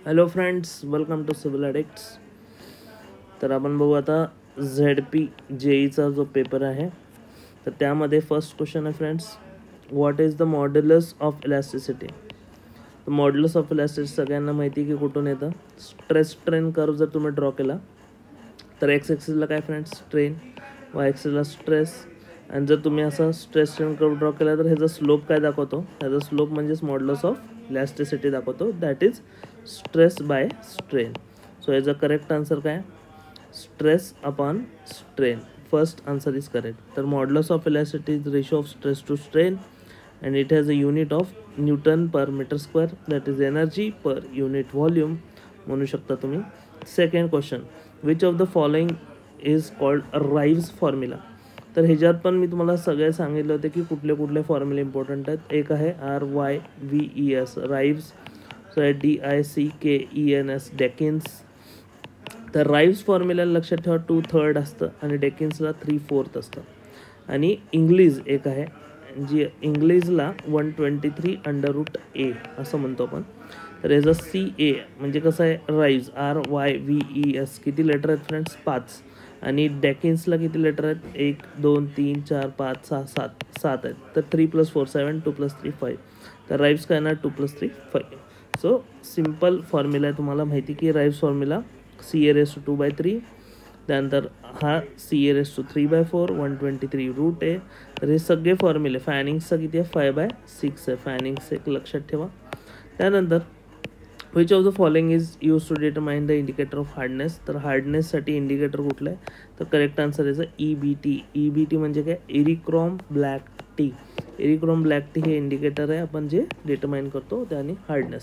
Hello friends, welcome to civil addicts. तर आपण बघू आता ZP JEEचा जो पेपर आहे, तर त्यामध्ये फर्स्ट क्वेश्चन आहे friends, what is the modulus of elasticity. तर मॉड्युलस ऑफ इलॅस्टिसिटी सगळ्यांना माहिती आहे की कुठून येतं. स्ट्रेस स्ट्रेन कर्व जर तुम्ही ड्रॉ केला तर एक्स ॲक्सिसला काय फ्रेंड्स स्ट्रेन, वाय ॲक्सिसला स्ट्रेस, आणि जर तुम्ही असा स्ट्रेस स्ट्रेन कर्व ड्रॉ केला तर ह्याचा स्लोप काय दाखवतो, ह्याचा स्लोप म्हणजेच मॉड्युलस ऑफ इलॅस्टिसिटी दाखवतो, that is stress by strain. So याचा करेक्ट आन्सर काय, stress upon strain. First answer is correct. तर modulus of elasticity is ratio of stress to strain and it has a unit of Newton per meter square, that is energy per unit volume म्हणू शकता तुम्ही. Second question, which of the following is called Ryves formula. तर ह्याच्यात पण मी तुम्हाला सगळे सांगितले होते की कुठले कुठले फॉर्म्युले इम्पॉर्टंट आहेत. एक आहे RYVES राईव्स, सो DICKENS डेकिन्स. तर राईव्स फॉर्म्युला लक्षात ठेवा 2/3 असतं आणि डेकिन्सला 3/4 असतं. आणि इंग्लिश एक आहे जी इंग्लिशला 123√A असं म्हणतो आपण. तर याचा CA म्हणजे कसं आहे, राईव्स RYVES किती लेटर आहेत फ्रेंड्स 5, आणि डेकिन्सला किती लेटर आहेत 1 2 3 4 5 6 7 आहेत. तर 3 + 4 7, 2 + 3 5. तर राईव्स काय येणार 2 + 3 5. सो सिम्पल फॉर्म्युला आहे, तुम्हाला माहिती की राईव्स फॉर्म्युला CA⁻²/3, त्यानंतर हा CA⁻³ 123√A. तर हे सगळे फॉर्म्युले, फॅनिंग्सचा किती आहे 5/6 आहे, फॅनिंग्स एक लक्षात ठेवा. त्यानंतर which of the following is use to determine the indicator of hardness. तर हार्डनेससाठी इंडिकेटर कुठलं आहे, तर करेक्ट आन्सर याचं EBT. EBT म्हणजे काय, eriochrome black T. Eriochrome black T हे इंडिकेटर आहे आपण जे डिटरमाइन करतो त्याने हार्डनेस.